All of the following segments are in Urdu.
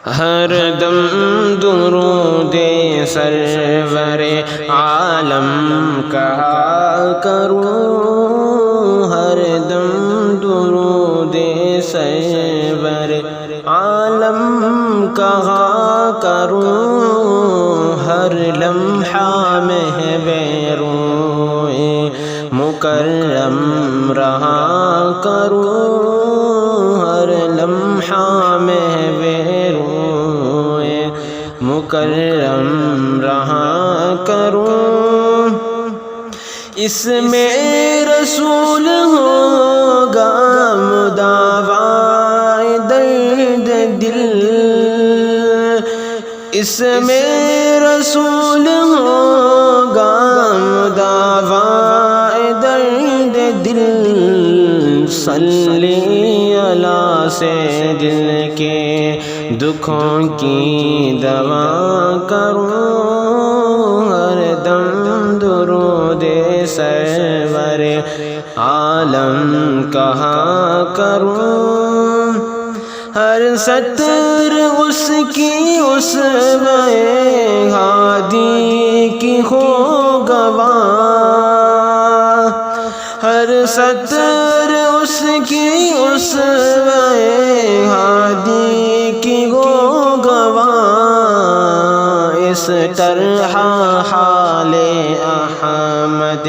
ہر دم درود سرور عالم کہا کروں، ہر دم درود سرور عالم کہا کروں، ہر لمحہ محو-ے مکرم رہا کروں، ہر لمحہ محو-ے مکرم رہا کروں، اس میں رسول ہوگا مداوائے درد دل، اس میں رسول ہوگا مداوائے درد دل، صلی اللہ سے دل کے دکھوں کی دوا کروں، ہر دم درود سرور عالم کہا کروں، ہر سطر اس کی اسوہ ہادی کی ہو گواہ، ہر سطر اس کی اسوہ ہادی کی ہو گواہ، اس طرح حال احمد،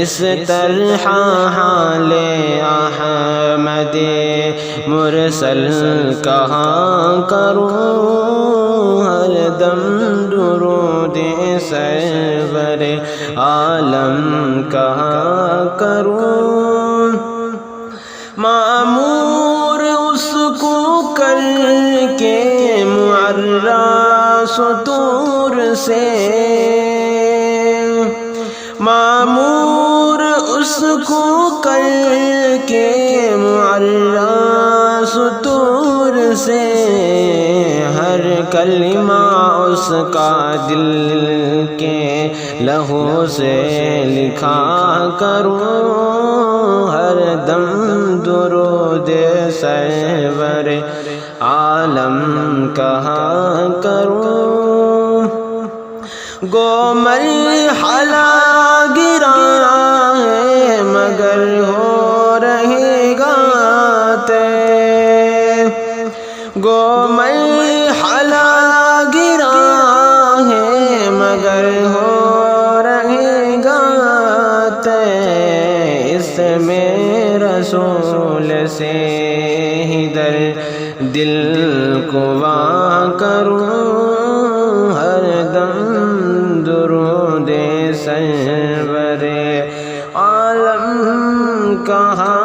اس طرح حال احمد مرسل کہا کروں، ہر دم درود سرور عالم کہا کروں، معمور اس کو کر کے معرّا سطور سے، معمور اس کو کر کے معرّا سطور سے، ہر کلمہ اس کا دل کے لہو سے لکھا کروں، ہر دم درود سرور عالم کہا کروں، گو مرحلہ گرا ہے مگر ہو رہے گا طے، گو مرحلہ گرا ہے مگر ہو رہے گا طے، اس میں رسول سے ہی در دل کو وا کروں، ہر دم درود سرور عالم کہا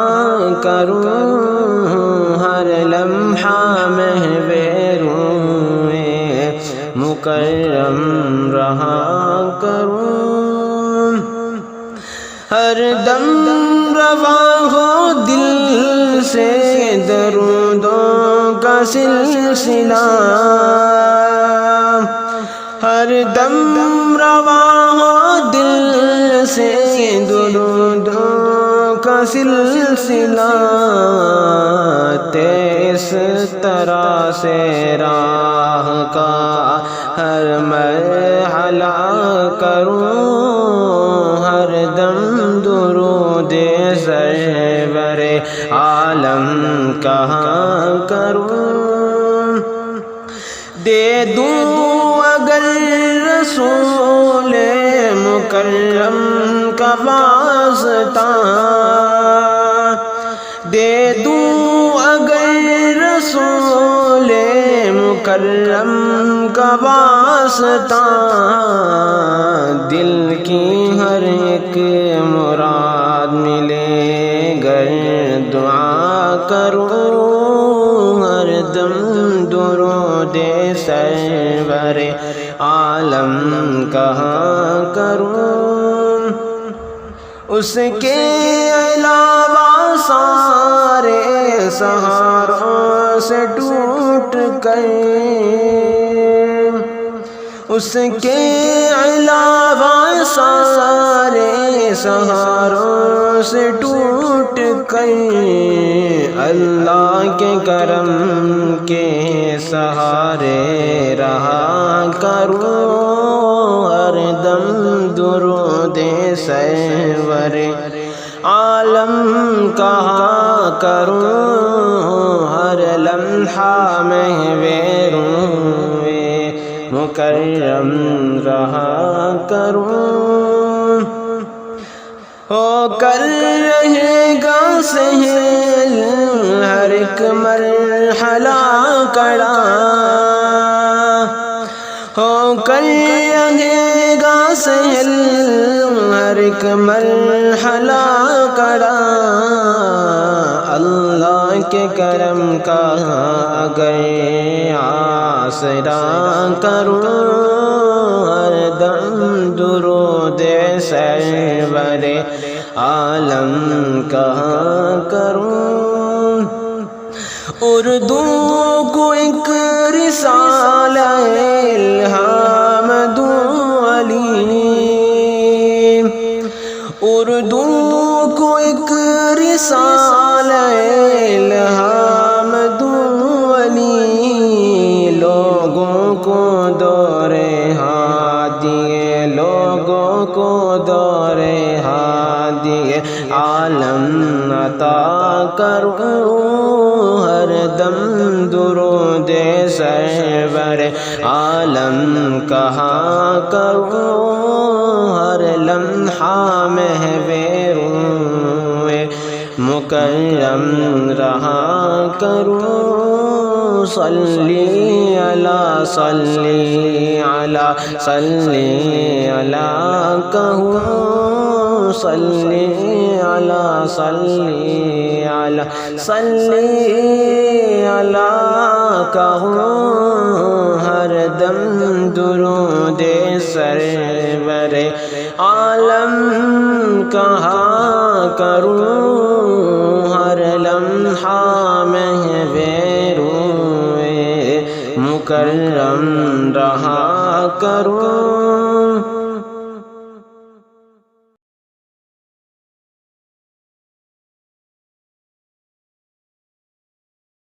کروں، ہر لمحہ محو-ے مکرم رہا کروں، ہر دم رواں ہو دل سے درودوں کا سلسلہ، ہر دم رواں ہو دل سے درودوں کا سلسلہ، اس طرح سے راہ کا ہر مرحلہ کروں، ہر دم درود سرور عالم کہا کروں، دے دوں اگر رسول مکرم کا واسطہ، دے دوں اگر رسول مکرم کا واسطہ، دل کی ہر ایک مراد ملے گر دعا کروں، ہر دم درود سرور عالم کہا کروں، اس کے علاوہ سارے سہاروں سے ٹوٹ کر، اس کے علاوہ سارے سہاروں سے ٹوٹ کر اللہ کے کرم کے سہارے رہا کروں، ہر دم درود سرور عالم کہا کروں، ہر لمحہ محو مکرم رہا کروں۔ ہو کر رہے گا سہل ہر ایک مرحلہ کڑا، ہو کر رہے گا سہل ہر ایک مرحلہ کڑا، اللہ کے کرم کا اگر آسرا کروں، ہر دم درود سرور عالم کہا کروں۔ اردو کو ایک رسالہ الہام دوں علی، اردو کو ایک رسالہ الہام دوں علی، لوگوں کو دور ہادی، لوگوں کو دور ہادی عالم عطا کروں، ہر دم درود سرور عالم کہا کروں، ہر لمحہ محو مکرم رہا کروں۔ صلی علی صلی علی صلی علی کہوں، صلی علی صلی علی صلی علی کہوں، ہر دم درود سرور عالم کہا کروں، ہر لمحہ محو مکرم رہا کروں۔